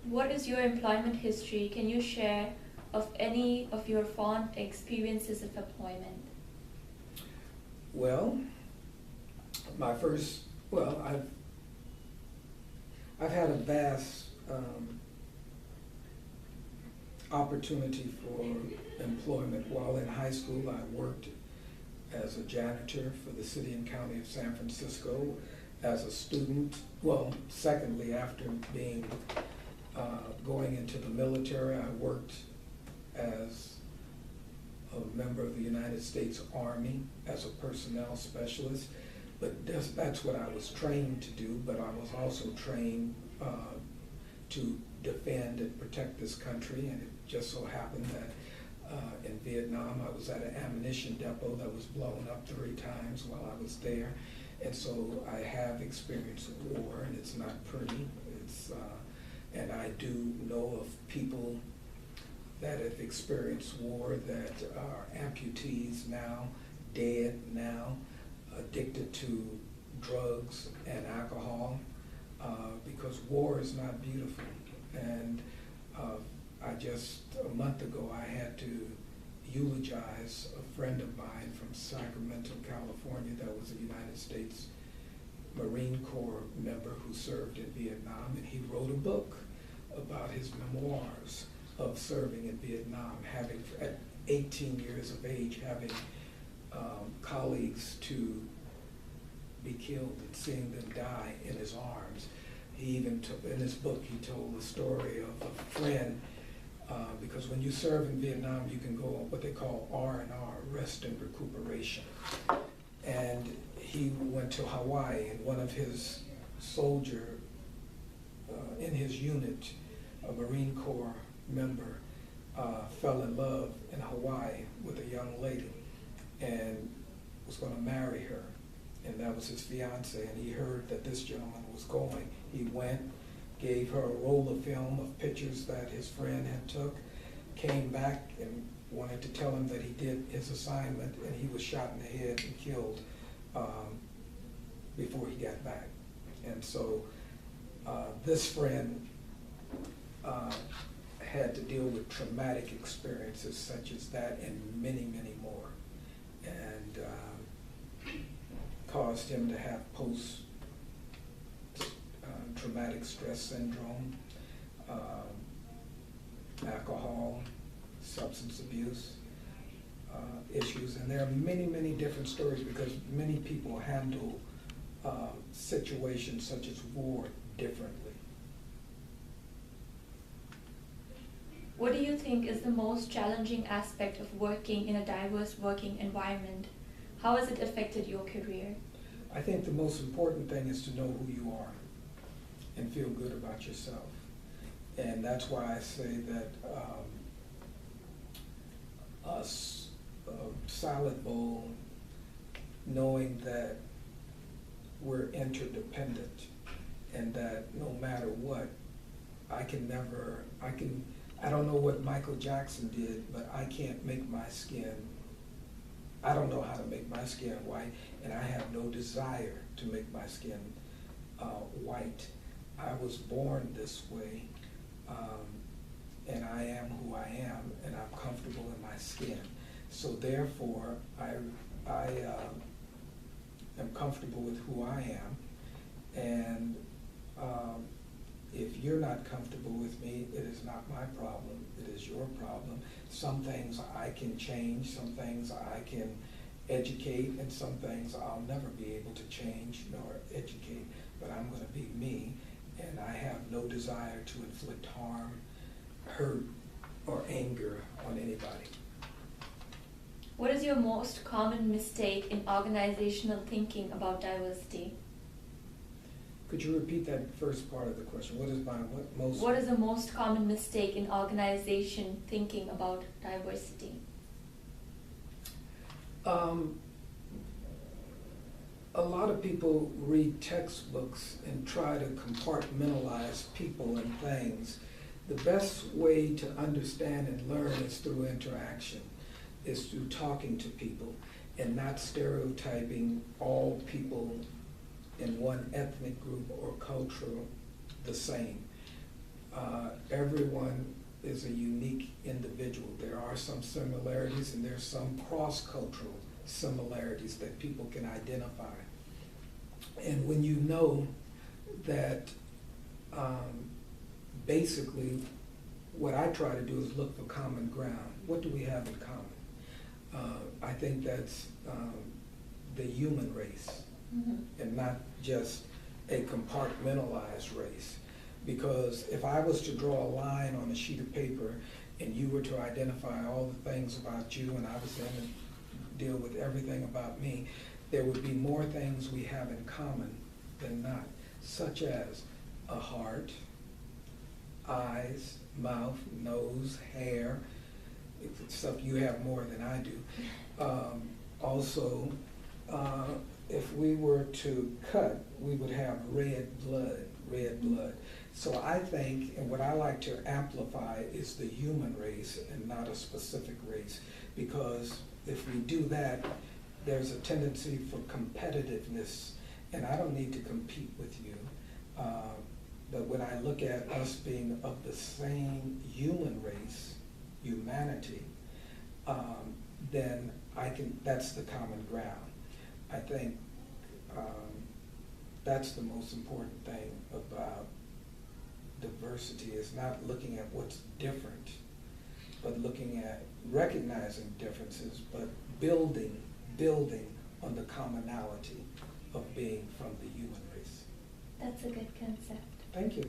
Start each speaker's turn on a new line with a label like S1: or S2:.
S1: What is your employment history? Can you share of any of your fond experiences of employment?
S2: Well, my first, well, I've had a vast opportunity for employment. While in high school, I worked as a janitor for the city and county of San Francisco. As a student, well, secondly, after being going into the military, I worked as a member of the United States Army as a personnel specialist. But that's what I was trained to do, but I was also trained to defend and protect this country, and it just so happened that in Vietnam I was at an ammunition depot that was blown up 3 times while I was there, and so I have experienced war, and it's not pretty. And I do know of people that have experienced war that are amputees now, dead now, addicted to drugs and alcohol, because war is not beautiful. And a month ago, I had to eulogize a friend of mine from Sacramento, California, that was a United States Marine Corps member who served in Vietnam, and he wrote a book about his memoirs of serving in Vietnam, having, at 18 years of age, having colleagues to be killed and seeing them die in his arms. He even took, in his book, he told the story of a friend, because when you serve in Vietnam, you can go on what they call R&R, rest and recuperation. And he went to Hawaii, and one of his soldier in his unit, a Marine Corps member, fell in love in Hawaii with a young lady and was going to marry her. And that was his fiance, and he heard that this gentleman was going. He went, gave her a roll of film of pictures that his friend had took, came back and wanted to tell him that he did his assignment, and he was shot in the head and killed before he got back. And so this friend had to deal with traumatic experiences such as that and many, many more. And caused him to have post-traumatic stress syndrome, alcohol, substance abuse issues. And there are many, many different stories because many people handle situations such as war differently.
S1: What do you think is the most challenging aspect of working in a diverse working environment? How has it affected your career?
S2: I think the most important thing is to know who you are and feel good about yourself. And that's why I say that a salad bowl, knowing that we're interdependent and that no matter what, I don't know what Michael Jackson did, but I can't make my skin, I don't know how to make my skin white, and I have no desire to make my skin white. I was born this way, and I am who I am, and I'm comfortable in my skin. So therefore, I am comfortable with who I am, and if you're not comfortable with me, it is not my problem, it is your problem. Some things I can change, some things I can educate, and some things I'll never be able to change nor educate, but I'm going to be me, and I have no desire to inflict harm, hurt, or anger on anybody.
S1: What is your most common mistake in organizational thinking about diversity?
S2: Could you repeat that first part of the question? What is
S1: What is the most common mistake in organization thinking about diversity?
S2: A lot of people read textbooks and try to compartmentalize people and things. The best way to understand and learn is through interaction, is through talking to people and not stereotyping all people in one ethnic group or culture the same. everyone is a unique individual. There are some similarities and there's some cross-cultural similarities that people can identify. And when you know that basically what I try to do is look for common ground. What do we have in common? I think that's the human race, and not just a compartmentalized race. Because if I was to draw a line on a sheet of paper and you were to identify all the things about you and I was going to deal with everything about me, there would be more things we have in common than not, such as a heart, eyes, mouth, nose, hair. It's stuff you have more than I do. Also, if we were to cut, we would have red blood. So I think, and what I like to amplify is the human race and not a specific race, because if we do that, there's a tendency for competitiveness, and I don't need to compete with you. But when I look at us being of the same human race, humanity, then that's the common ground. I think that's the most important thing about diversity, is not looking at what's different, but looking at recognizing differences, but building on the commonality of being from the human race.
S1: That's a good concept.
S2: Thank you.